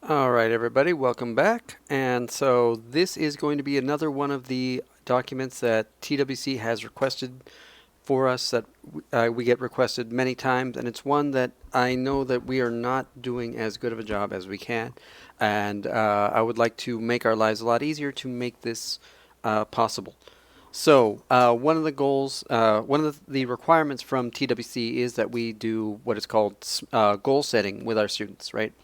All right, everybody, welcome back. And so this is going to be another one of the documents that TWC has requested for us that we get requested many times, and it's one that I know that we are not doing as good of a job as we can. And I would like to make our lives a lot easier to make this possible. So one of the goals, one of the requirements from TWC is that we do what is called goal setting with our students, right?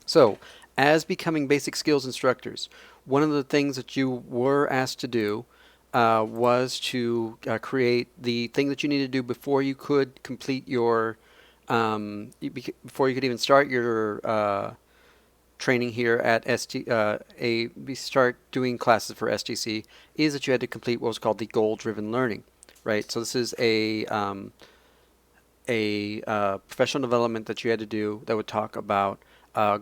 So, as becoming basic skills instructors, one of the things that you were asked to do was to create the thing that you need to do before you could complete your, before you could even start your training here at start doing classes for STC, is that you had to complete what was called the goal-driven learning, right? So this is a professional development that you had to do that would talk about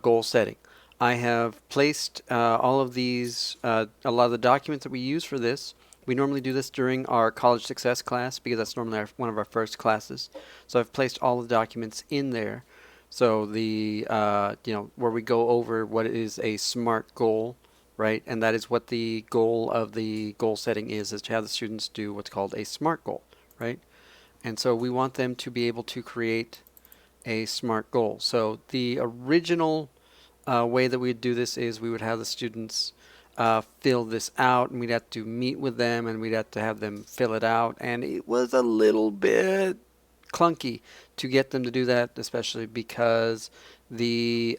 goal setting. I have placed all of these, a lot of the documents that we use for this. We normally do this during our college success class because that's normally one of our first classes. So I've placed all the documents in there. So where we go over what is a SMART goal, right? And that is what the goal of the goal setting is to have the students do what's called a SMART goal, right? And so we want them to be able to create a SMART goal. So the original way that we'd do this is we would have the students fill this out, and we'd have to meet with them, and we'd have to have them fill it out. And it was a little bit clunky to get them to do that, especially because the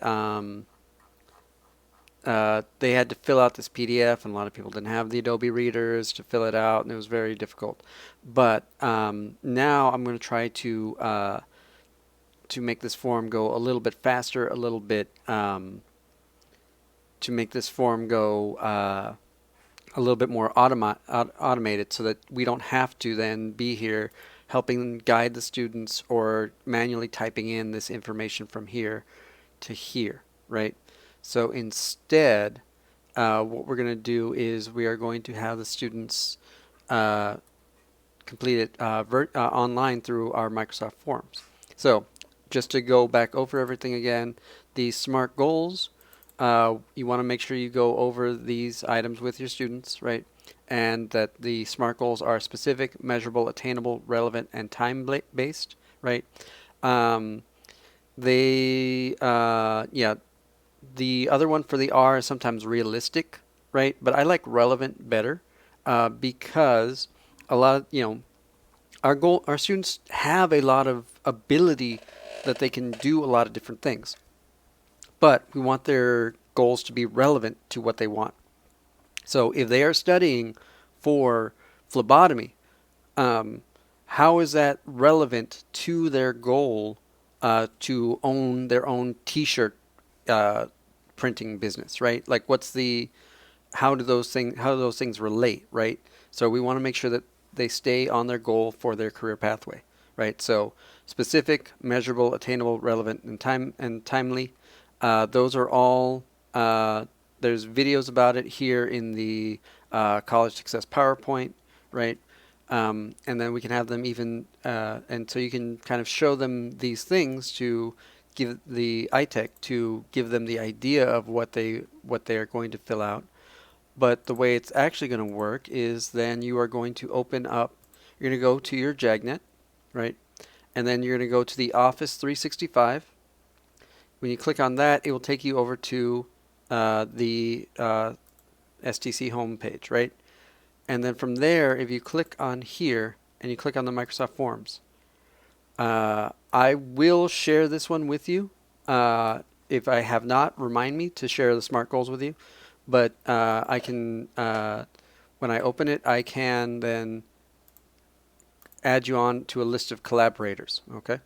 they had to fill out this PDF, and a lot of people didn't have the Adobe readers to fill it out, and it was very difficult. But now I'm going to try to make this form go a little bit faster, a little bit to make this form go a little bit more automated, so that we don't have to then be here helping guide the students or manually typing in this information from here to here, right? So instead, what we're going to do is we are going to have the students uh, complete it online through our Microsoft Forms. So just to go back over everything again, the SMART goals, you want to make sure you go over these items with your students, right? And that the SMART goals are specific, measurable, attainable, relevant, and time-based, right? Um, yeah, the other one for the R is sometimes realistic, right? But I like relevant better because a lot of, our students have a lot of ability that they can do a lot of different things, but we want their goals to be relevant to what they want. So if they are studying for phlebotomy, how is that relevant to their goal to own their own T-shirt uh, printing business, right? Like, how do those things relate, right? So we want to make sure that they stay on their goal for their career pathway, right? So specific, measurable, attainable, relevant, and timely. Those are all. There's videos about it here in the College Success PowerPoint, right? And then we can have them and so you can kind of show them these things to give the iTech to give them the idea of what they are going to fill out. But the way it's actually going to work is then you are going to open up, you're going to go to your JAGNet, right? And then you're going to go to the Office 365. When you click on that, it will take you over to the STC homepage, right? And then from there, if you click on here and you click on the Microsoft Forms, I will share this one with you. If I have not, remind me to share the SMART goals with you. But I can, when I open it, I can then add you on to a list of collaborators. Okay,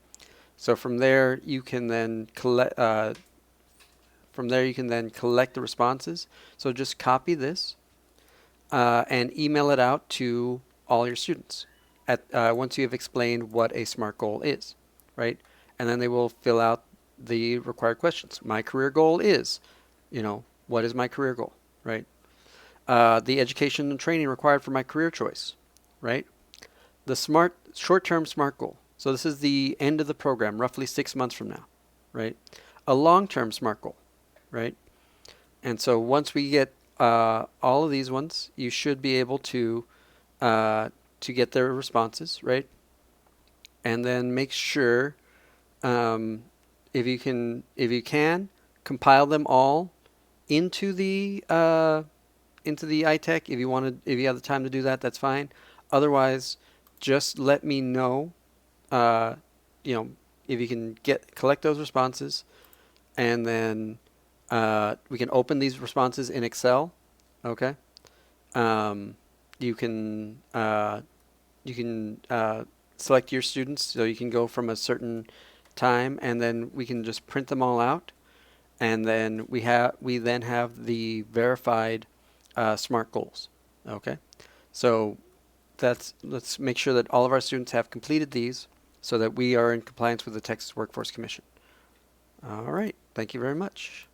so from there you can then collect. From there you can then collect the responses. So just copy this and email it out to all your students once you have explained what a SMART goal is, right? And then they will fill out the required questions. My career goal is, what is my career goal, right? The education and training required for my career choice, right? The short-term SMART goal. So this is the end of the program, roughly 6 months from now, right? A long-term SMART goal, right? And so once we get all of these ones, you should be able to get their responses, right? And then make sure, if you can compile them all into the iTech. If you if you have the time to do that, that's fine. Otherwise, just let me know. Uh, you know, if you can collect those responses, and then we can open these responses in Excel. Okay. Um, you can select your students, so you can go from a certain time, and then we can just print them all out, and then we then have the verified SMART goals. Okay, so let's make sure that all of our students have completed these, so that we are in compliance with the Texas Workforce Commission. All right, thank you very much.